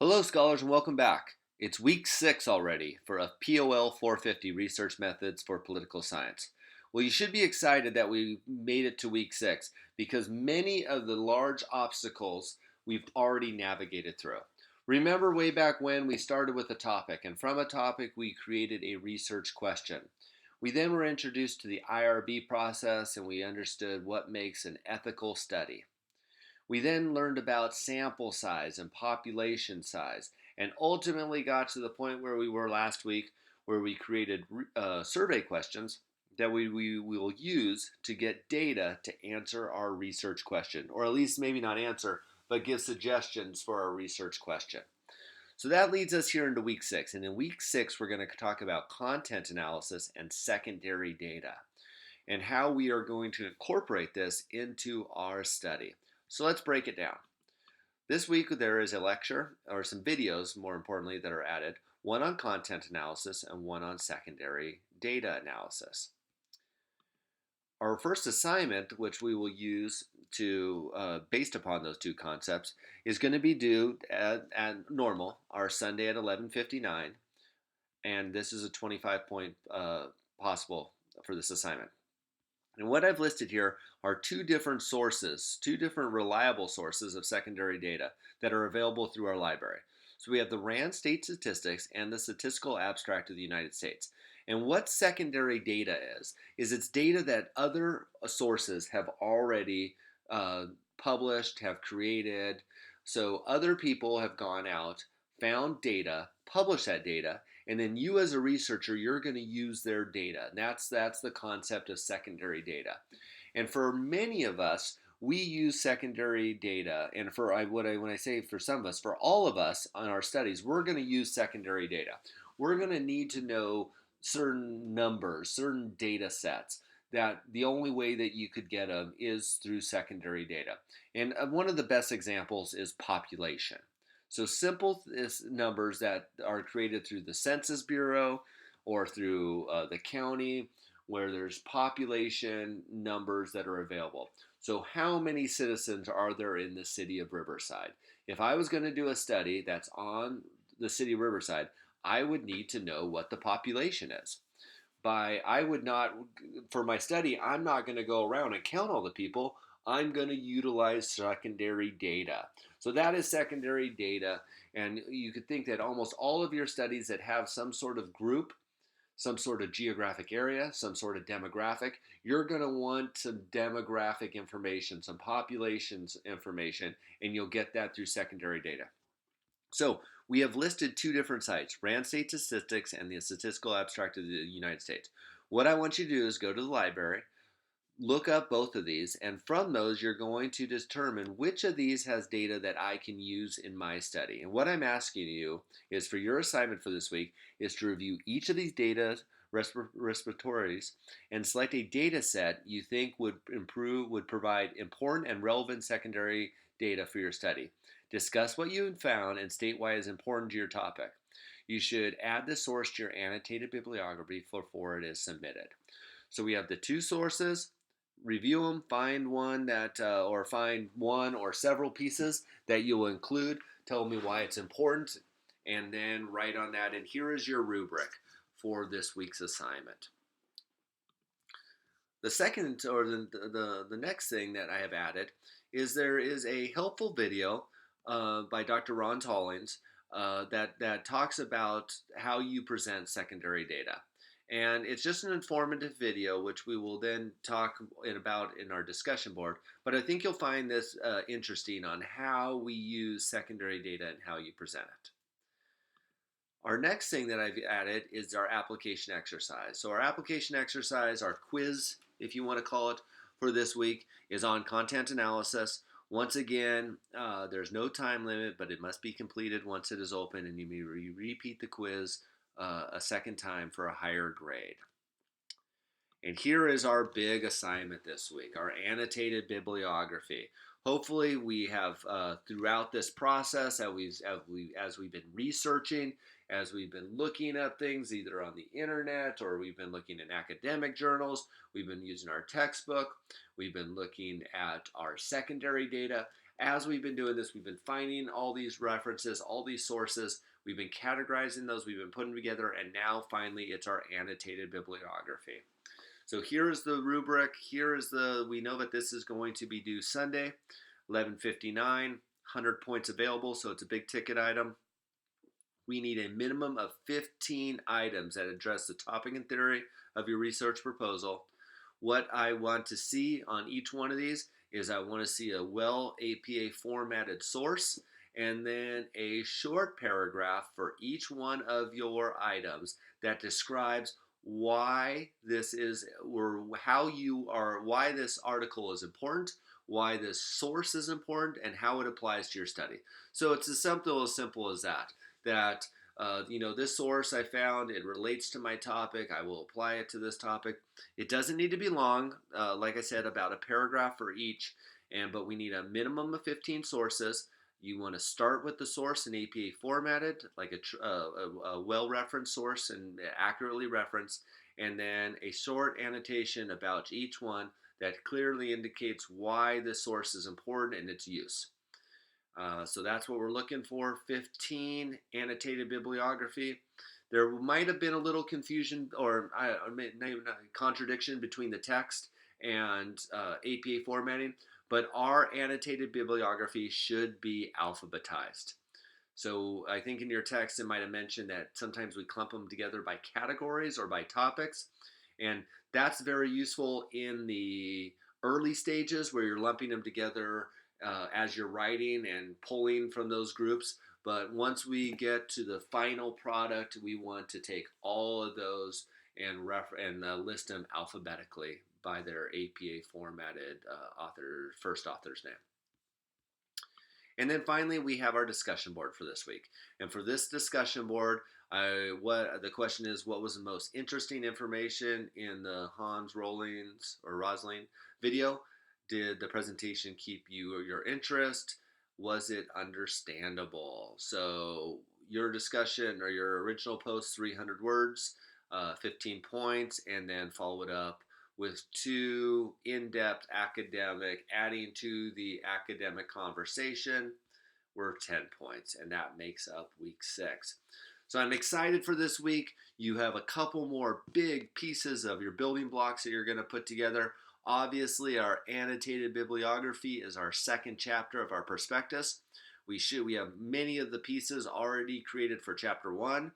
Hello, scholars, and welcome back. It's week 6 already for a POL450 Research Methods for Political Science. Well, you should be excited that we made it to week 6 because many of the large obstacles we've already navigated through. Remember way back when we started with a topic, and from a topic we created a research question. We then were introduced to the IRB process and we understood what makes an ethical study. We then learned about sample size and population size, and ultimately got to the point where we were last week, where we created survey questions that we will use to get data to answer our research question, or at least maybe not answer, but give suggestions for our research question. So that leads us here into week 6. And in week 6, we're going to talk about content analysis and secondary data and how we are going to incorporate this into our study. So let's break it down. This week there is a lecture, or some videos more importantly, that are added, one on content analysis and one on secondary data analysis. Our first assignment, which we will use based upon those two concepts, is going to be due at normal, our Sunday at 11:59, and this is a 25-point possible for this assignment. And what I've listed here are two different sources, two different reliable sources of secondary data that are available through our library. So we have the RAND State Statistics and the Statistical Abstract of the United States. And what secondary data is it's data that other sources have already published, have created. So other people have gone out, found data, published that data, and then you as a researcher, you're going to use their data. And that's the concept of secondary data. And for many of us, we use secondary data. And when I say for some of us, for all of us on our studies, we're going to use secondary data. We're going to need to know certain numbers, certain data sets, that the only way that you could get them is through secondary data. And one of the best examples is population. So simple numbers that are created through the Census Bureau or through the county, where there's population numbers that are available. So how many citizens are there in the city of Riverside? If I was going to do a study that's on the city of Riverside, I would need to know what the population is. I would not, for my study, I'm not going to go around and count all the people. I'm going to utilize secondary data. So that is secondary data. And you could think that almost all of your studies that have some sort of group, some sort of geographic area, some sort of demographic, you're going to want some demographic information, some populations information, and you'll get that through secondary data. So we have listed two different sites, RAND State Statistics and the Statistical Abstract of the United States. What I want you to do is go to the library, look up both of these, and from those you're going to determine which of these has data that I can use in my study. And what I'm asking you is, for your assignment for this week, is to review each of these data repositories and select a data set you think would provide important and relevant secondary data for your study. Discuss what you found and state why it is important to your topic. You should add the source to your annotated bibliography before it is submitted. So we have the two sources. Review them, find one or find one or several pieces that you will include. Tell me why it's important, and then write on that. And here is your rubric for this week's assignment. The second, or the next thing that I have added is there is a helpful video by Dr. Ron Tollings that talks about how you present secondary data. And it's just an informative video, which we will then talk about in our discussion board. But I think you'll find this interesting on how we use secondary data and how you present it. Our next thing that I've added is our application exercise. So our application exercise, our quiz, if you want to call it, for this week is on content analysis. Once again, there's no time limit, but it must be completed once it is open, and you may repeat the quiz a second time for a higher grade. And here is our big assignment this week, our annotated bibliography. Hopefully we have, throughout this process, as we've been researching, as we've been looking at things either on the internet or we've been looking in academic journals, we've been using our textbook, we've been looking at our secondary data. as we've been doing this, we've been finding all these references, all these sources. We've been categorizing those, we've been putting them together, and now finally it's our annotated bibliography. So here's the rubric. We know that this is going to be due Sunday, 11:59, 100 points available, so it's a big ticket item. We need a minimum of 15 items that address the topic and theory of your research proposal. What I want to see on each one of these is I want to see a well APA formatted source and then a short paragraph for each one of your items that describes why this is or why this article is important, why this source is important, and how it applies to your study. So it's as simple as that. This source I found, it relates to my topic. I will apply it to this topic. It doesn't need to be long. Like I said, about a paragraph for each. But we need a minimum of 15 sources. You want to start with the source in APA formatted, like a well-referenced source and accurately referenced, and then a short annotation about each one that clearly indicates why the source is important and its use. So that's what we're looking for, 15 annotated bibliography. There might have been a little confusion or contradiction between the text and APA formatting, but our annotated bibliography should be alphabetized. So I think in your text it might have mentioned that sometimes we clump them together by categories or by topics, and that's very useful in the early stages where you're lumping them together as you're writing and pulling from those groups. But once we get to the final product, we want to take all of those and list them alphabetically by their APA formatted first author's name. And then finally, we have our discussion board for this week. And for this discussion board, the question is, what was the most interesting information in the Hans Rollins or Rosling video? Did the presentation keep your interest? Was it understandable? So your discussion or your original post, 300 words, 15 points, and then follow it up with 2 in-depth academic, adding to the academic conversation, were 10 points, and that makes up week 6. So I'm excited for this week. You have a couple more big pieces of your building blocks that you're going to put together. Obviously, our annotated bibliography is our second chapter of our prospectus. We have many of the pieces already created for chapter 1.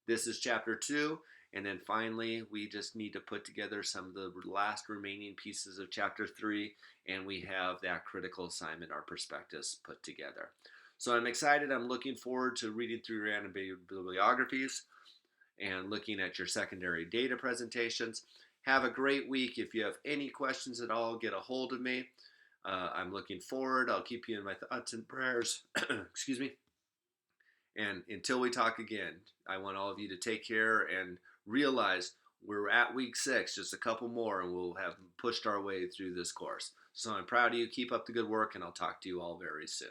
This is chapter 2. And then finally, we just need to put together some of the last remaining pieces of chapter 3, and we have that critical assignment, our prospectus, put together. So I'm excited. I'm looking forward to reading through your annotated bibliographies and looking at your secondary data presentations. Have a great week. If you have any questions at all, get a hold of me. I'm looking forward. I'll keep you in my thoughts and prayers. Excuse me. And until we talk again, I want all of you to take care and realize we're at week 6, just a couple more, and we'll have pushed our way through this course. So I'm proud of you. Keep up the good work, and I'll talk to you all very soon.